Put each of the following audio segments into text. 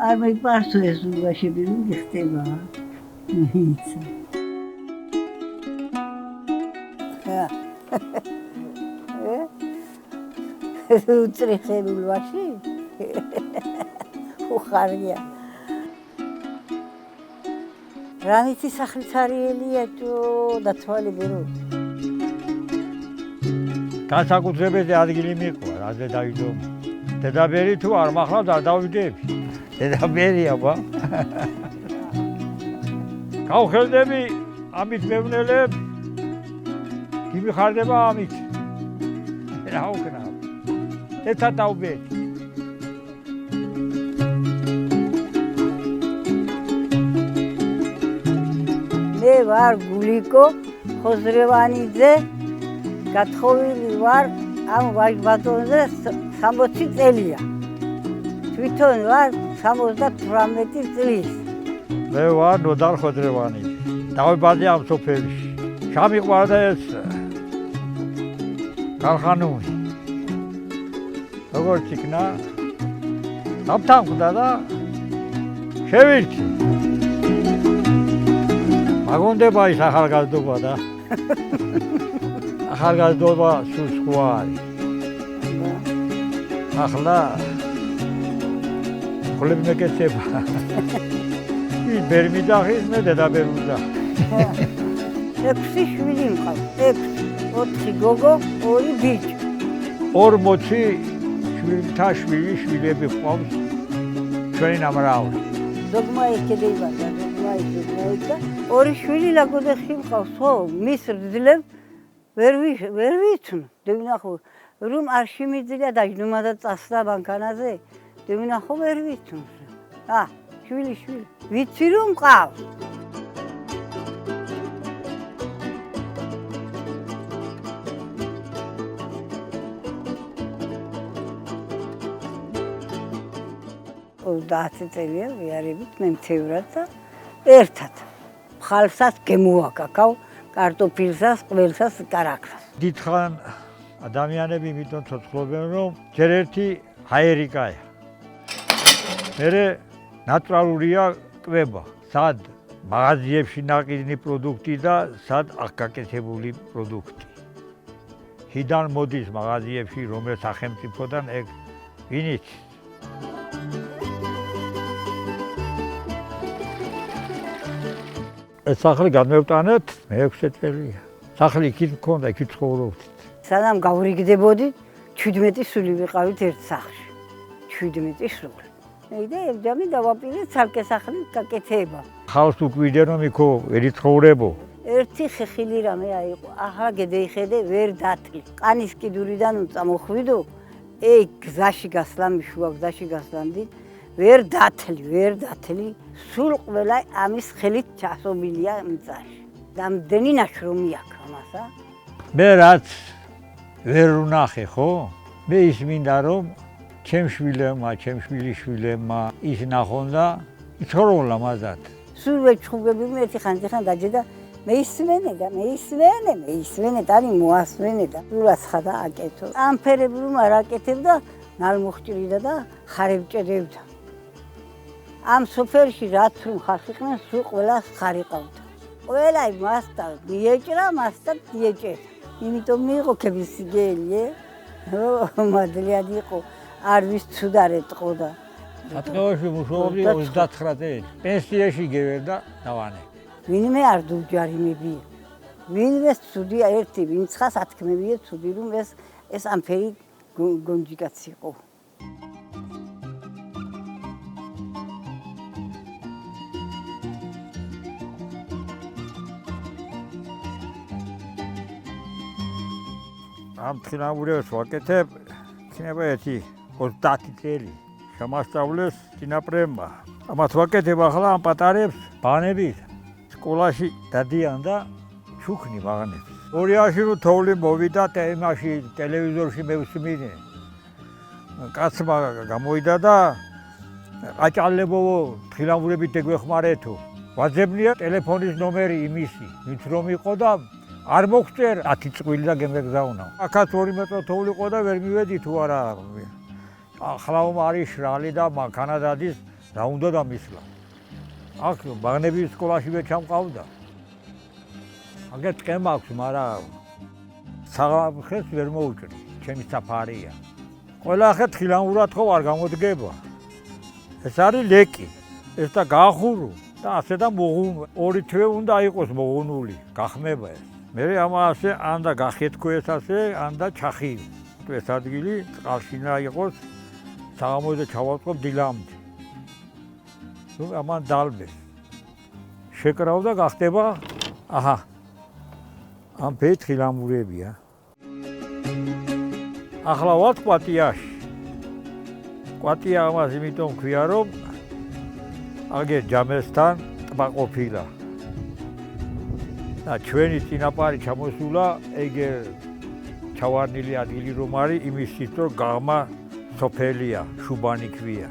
არ მეპარსო ეს უბაშები რომ გიხდება. იცი. უწრიხები უბაში? უხარია. რანიცი სახლიც არიელია დათვალები რო. განსაკუთრებაზე ადგილი მიყვა, რაზე დავიდო. დედაბერი თუ არ მახლავთ არ დავიდები. დედაბერია ბა. გავხელდები ამით მევნელებს. გიმიხარდება ამით. რა უკნა. ეთა დავბერი. მე ვარ გულიკო ხოზრევანიძე, გათხოვილი ვარ ამ ვაჟბატონზე 60 წელია. თვითონ ვარ 78 წლის. მე ვარ ნოდარ ხოზრევანიძე. დავიბადე ამ სოფელში. ჩამიყვარდა ეს ქარხანული. როგორც იქნა, დამთანხმდა და შევირჩი. მაგონდება ის ახალგაზრდობა და ახალგაზრდობა სულ სხვა არის. ახლა ხლები მეკეცება. ის ბერ მიდახის, მე დედაბერ უნდა. 6 შვილი მყავს, 4 გოგო, 2 ბიჭი. 40 შვილთა შვილები ყავს ჩვენი ნამრავლი. ზოგმა ეკედება, ზოგმა ეკედება. 2 შვილი ლაგოდეხი მყავს, ხო, მის ძლებს ვერ ვიცნო. დევნახო, რომ არ შემიძლია დაჟდომა და წასვლა ბანკანაზე. დევნახო ვერ ვიცნო. შვილი. ვიცი რომ მყავს. და 10 წელია ვიარებით მე მთევრად და ერთად. ხალხსაც გემოაკაკავ, კარტოფილსაც, ყველსაც, კარაქლას. დიდხან ადამიანები იმიტომ ცოცხლობენ, რომ ჯერ ერთი ჰაერიკაა. მერე ნატურალურია კვება, სად მაღაზიებში ნაკიდნი პროდუქტი და სად აღგაკეთებული პროდუქტი. ჰიდან მოდის მაღაზიებში, რომელ სახელმწიფოდან ეგ ვინ იცის. ეს სახლი გადმევტანეთ მე-6 წელია. სახლი იქით მქონდა, იქით ცხოვრობდით. სანამ გავრიგდებოდით, 17 სული ვიყავით ერთ სახლში. 17 სული. და ებჯამი დავაპირეთ ცალკე სახლის გაკეთება. ხალხს უკვირდნენ რომ იქო ვერი ცხოვრებო. ერთი ხეხილი რამე აიყო, ახლა გედეიხედე ვერ დათლი. ყანის კიდურიდან წამოხვიდო, გზაში გასლამი, შუა გზაში გასლამდი. ვერ დათლი, სულ ყველა ამის ხელით ჩასობილია მიწაში. რამდენი ნაშრომი აქვს ამასა? მე რაც ვერ ვნახე, ხო? მე ის მინდა რომ ჩემ შვილებმა, ჩემ შვილიშვილებმა ის ნახონ და იცხოვრონ მაზად. სულ ვეჩხუბები მე ერთი ხან დაჯდა მეისმენე, ანი მოასმენე და სულაც ხადა აკეთო. ამ ფერები რომ არ აკეთებდა, ნალმოხჭირიდა და ხარებჭედებდა. ამ სოფელში რაც რომ ხალხი ყნეს, სულ ყველას ხარი ყავდა. ყველა მასთან მიეჭრა, მასთან დიეჭერა. იმიტომ მიიღო ქებისგელი, მადლიანი იყო, არ ვის ცუდარ ეტყოდა. ატყეოში მუშაობდი 29 წელი. პენსიაში გევერდა დავანე. ვინმე არ დუჯარი მებია. ვინმე ცუდია ერთი, ვინც ხას ათქმევია ცუდი რომ ეს ამფერი გონჯიკაც იყო. ამ თინაბურებს ვაკეთებ, იქნება ერთი 30 წელი. შემასწავლეს წინაპრებმა. ამათ ვაკეთებ ახლა ამ პატარებს ბანებით სკოლაში დადიან და ჩუქნი ბანებს. ორიაში რო თოვლი მოვიდა თემაში ტელევიზორში მევსმინე. კაცმა გამოვიდა და აჭალებო თინაბურებით ეგვეხმარეთო. ვაძებნია ტელეფონის ნომერი იმისი, ვინც რომ იყო და არ მოგწერ 10 წვილი და გემეგზავნავ. აქაც 2 მეტრო თოვლი ყო და ვერ მივედი თუ არა. ახლა არის შრალი და მანქანა დადის რა უნდა დამისლა. აქ ბაღნების სკოლაშივე ჩამყავდა. აგერ ტყემა აქვს, მაგრამ საღამხეს ვერ მოუჭრი, ჩემი საფარია. ყველა ხე თხილამურად ხო არ გამოდგება. ეს არის ლეკი. ეს და გაახურო და ასე და მოღუნ ორი თვე უნდა იყოს მოღუნული, გახმება ეს. მე ამასე ანდა გახეთქო ეს ასე, ანდა ჩახიო. ეს ადგილი წყალში უნდა იყოს, საღამოზე ჩავაწყობ დილამდე. ნუ ამან დალბეს. შეკრავ და გახდება, აჰა. ამ თხილამურებია. ახლა ვარ კვატიაში. კვატია ამას იმიტომ ქვია, რომ აგერ ჯამესთან ტბა ყოფილა. და ჩვენი წინაპარი ჩამოსულა, ეგე ჩავარნილი ადგილი რომ არის, იმისთვის რომ გაღმა სოფელია, შუბანი ქვია.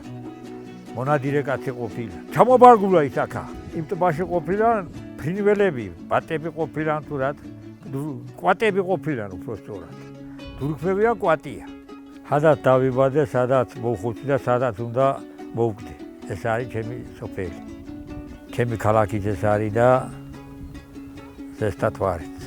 მონადირე კაცი ყოფილა. ჩამობარგულა ის აქა. იმ ტბაში ყოფილან ფრინველები, ბატები ყოფილან თუ რა, კვატები ყოფილან უფრო სწორად. დურგფებია კვატია. სადაც დავიბადე, სადაც მოვხუცი და სადაც უნდა მოვკვდე. ეს არის ჩემი სოფელი. ჩემი ქალაქიც ეს არის და ზესტად ვარიც.